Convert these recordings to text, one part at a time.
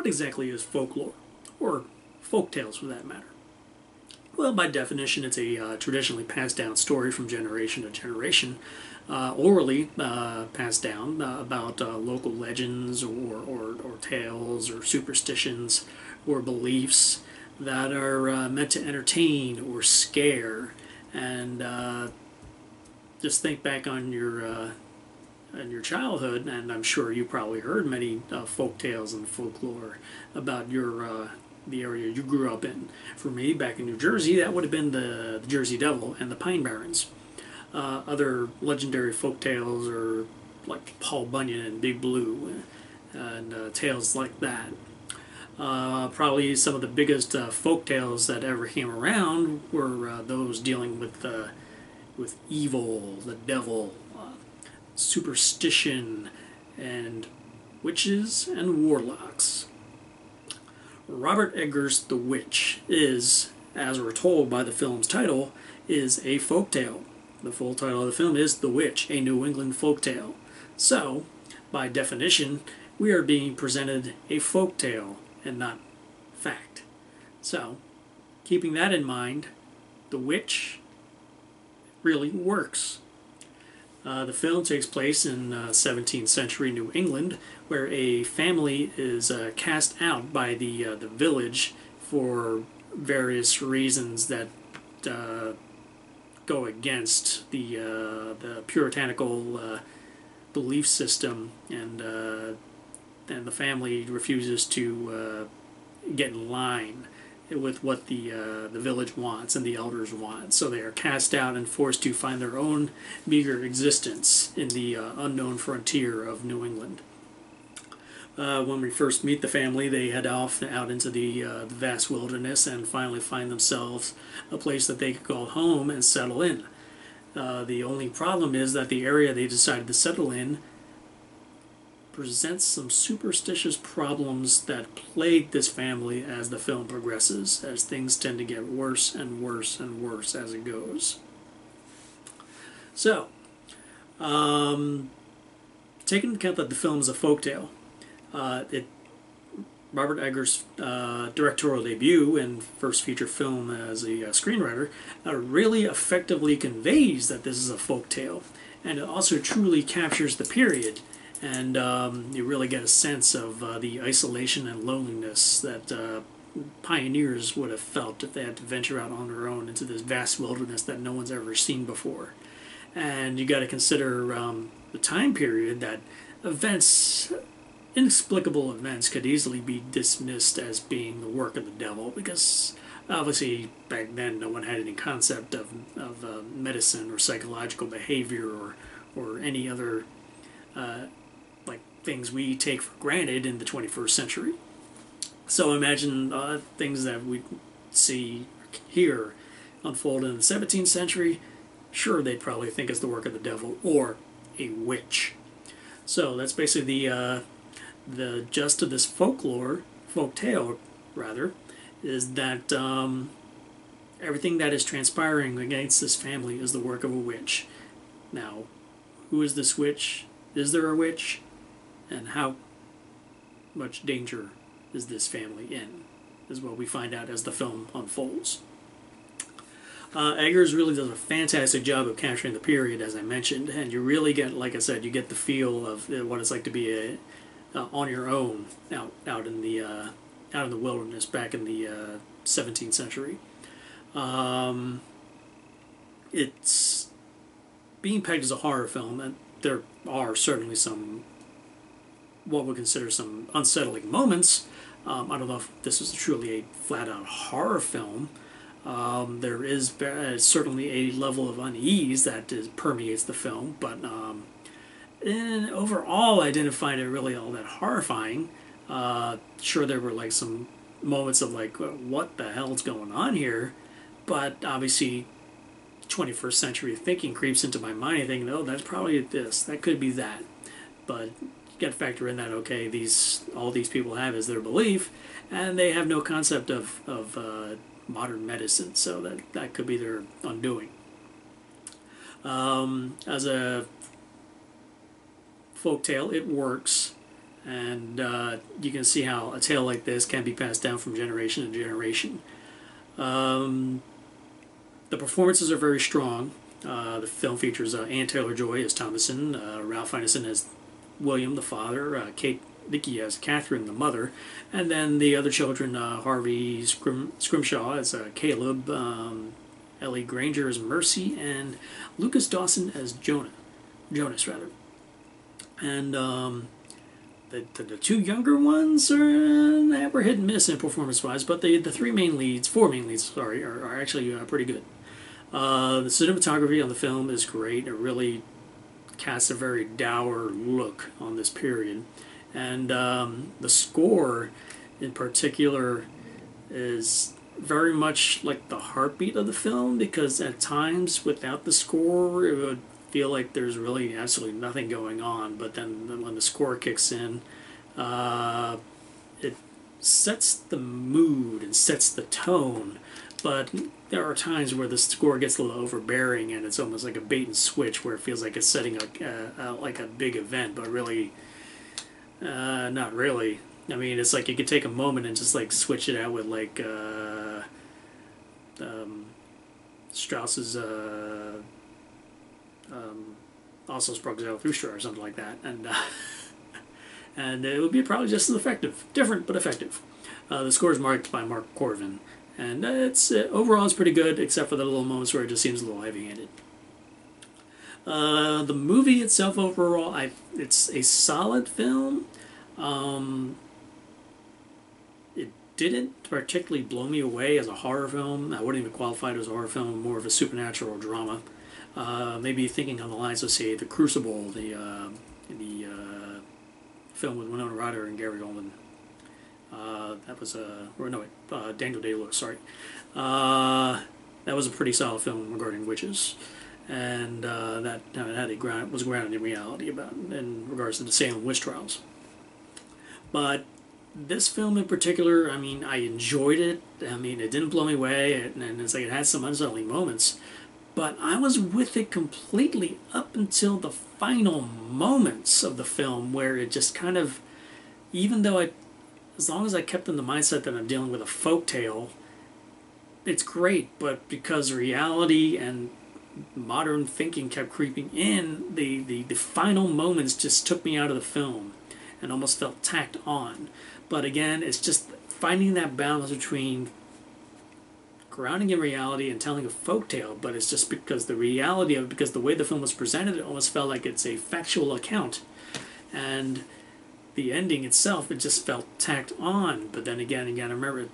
what exactly is folklore, or folk tales for that matter? Well, by definition, it's a traditionally passed down story from generation to generation, orally passed down about local legends or tales or superstitions or beliefs that are meant to entertain or scare. And just think back on your childhood, and I'm sure you probably heard many folk tales and folklore about the area you grew up in. For me, back in New Jersey, that would have been the Jersey Devil and the Pine Barrens. Other legendary folk tales are like Paul Bunyan and Big Blue, and tales like that. Probably some of the biggest folk tales that ever came around were those dealing with evil, the devil, superstition, and witches and warlocks. Robert Edgar's The Witch is, as we're told by the film's title, is a folktale. The full title of the film is The Witch, a New England Folktale. So, by definition, we are being presented a folktale and not fact. So, keeping that in mind, The Witch really works. The film takes place in 17th century New England, where a family is cast out by the village for various reasons that go against the puritanical belief system, and the family refuses to get in line with what the village wants and the elders want. So they are cast out and forced to find their own meager existence in the unknown frontier of New England. When we first meet the family, they head off out into the vast wilderness and finally find themselves a place that they can call home and settle in. The only problem is that the area they decided to settle in presents some superstitious problems that plague this family as the film progresses, as things tend to get worse and worse and worse as it goes. So, taking into account that the film is a folktale, Robert Edgar's directorial debut and first feature film as a screenwriter really effectively conveys that this is a folktale, and it also truly captures the period. And you really get a sense of the isolation and loneliness that pioneers would have felt if they had to venture out on their own into this vast wilderness that no one's ever seen before. And you got to consider the time period that inexplicable events could easily be dismissed as being the work of the devil, because obviously back then no one had any concept of medicine or psychological behavior or any other things we take for granted in the 21st century. So imagine things that we see here unfold in the 17th century. Sure, they'd probably think it's the work of the devil or a witch. So that's basically the gist of this folk tale rather, is that everything that is transpiring against this family is the work of a witch. Now, who is this witch? Is there a witch? And how much danger is this family in, is what we find out as the film unfolds. Eggers really does a fantastic job of capturing the period, as I mentioned, and you really get, like I said, you get the feel of what it's like to be on your own out in the wilderness back in the 17th century. It's being pegged as a horror film, and there are certainly some what we consider some unsettling moments. I don't know if this is truly a flat-out horror film. There is certainly a level of unease that permeates the film, but and overall I didn't find it really all that horrifying. Sure, there were like some moments of like, what the hell's going on here? But obviously 21st century thinking creeps into my mind, thinking, oh, that's probably this, that could be that. But you got to factor in that, okay, all these people have is their belief, and they have no concept of modern medicine, so that could be their undoing. As a folktale, it works, And you can see how a tale like this can be passed down from generation to generation. The performances are very strong. The film features Anya-Taylor as Thomason, Ralph Ineson as William, the father, Kate Dickie as Catherine, the mother, and then the other children, Harvey Scrimshaw as Caleb, Ellie Granger as Mercy, and Lucas Dawson as Jonas rather. And the two younger ones were hit and miss in performance-wise, but the four main leads, sorry, are actually pretty good. The cinematography on the film is great. It really casts a very dour look on this period. And the score, in particular, is very much like the heartbeat of the film, because at times, without the score, it would feel like there's really absolutely nothing going on. But then when the score kicks in, it sets the mood and sets the tone. But there are times where the score gets a little overbearing, and it's almost like a bait and switch, where it feels like it's setting like a big event, but really, not really. I mean, it's like you could take a moment and just like switch it out with like Strauss's also Sprague's Zarathustra or something like that, and and it would be probably just as effective, different but effective. The score is marked by Mark Corvin. And it's overall it's pretty good, except for the little moments where it just seems a little heavy-handed. The movie itself, overall, it's a solid film. It didn't particularly blow me away as a horror film. I wouldn't even qualify it as a horror film, more of a supernatural drama. Maybe thinking on the lines of, say, The Crucible, the film with Winona Ryder and Gary Oldman. That was Daniel Day-Lewis, sorry. That was a pretty solid film regarding witches, and that was grounded in reality in regards to the Salem witch trials. But this film in particular, I mean, I enjoyed it. I mean, it didn't blow me away, and it's like it had some unsettling moments, but I was with it completely up until the final moments of the film, where it just kind of, even though as long as I kept in the mindset that I'm dealing with a folktale, it's great, but because reality and modern thinking kept creeping in, the final moments just took me out of the film and almost felt tacked on. But again, it's just finding that balance between grounding in reality and telling a folktale, but it's just because the reality of it, because the way the film was presented, it almost felt like it's a factual account. And the ending itself, it just felt tacked on. But then again, I remember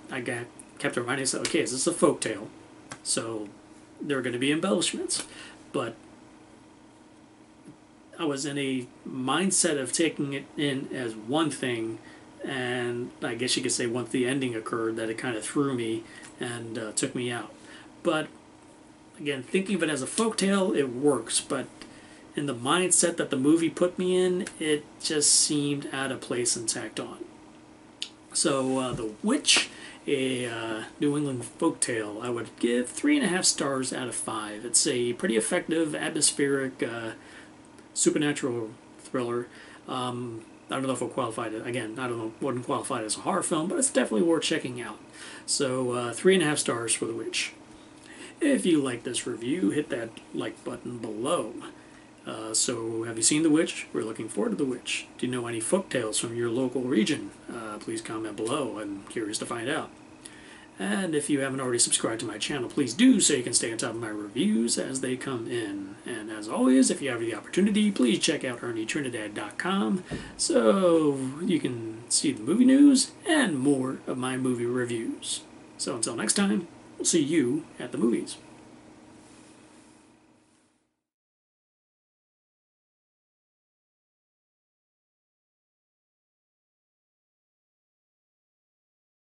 kept reminding myself, okay, this is a folktale, so there are going to be embellishments. But I was in a mindset of taking it in as one thing, and I guess you could say once the ending occurred, that it kind of threw me and took me out. But again, thinking of it as a folktale, it works. But in the mindset that the movie put me in, it just seemed out of place and tacked on. So The Witch, a New England folktale, I would give 3.5 stars out of 5. It's a pretty effective, atmospheric, supernatural thriller. I don't know if I'll qualify it. Again, wouldn't qualify it as a horror film, but it's definitely worth checking out. So 3.5 stars for The Witch. If you like this review, hit that like button below. So have you seen The Witch? We're looking forward to The Witch. Do you know any folktales from your local region? Please comment below. I'm curious to find out. And if you haven't already subscribed to my channel, please do, so you can stay on top of my reviews as they come in. And as always, if you have the opportunity, please check out ErnieTrinidad.com so you can see the movie news and more of my movie reviews. So until next time, we'll see you at the movies.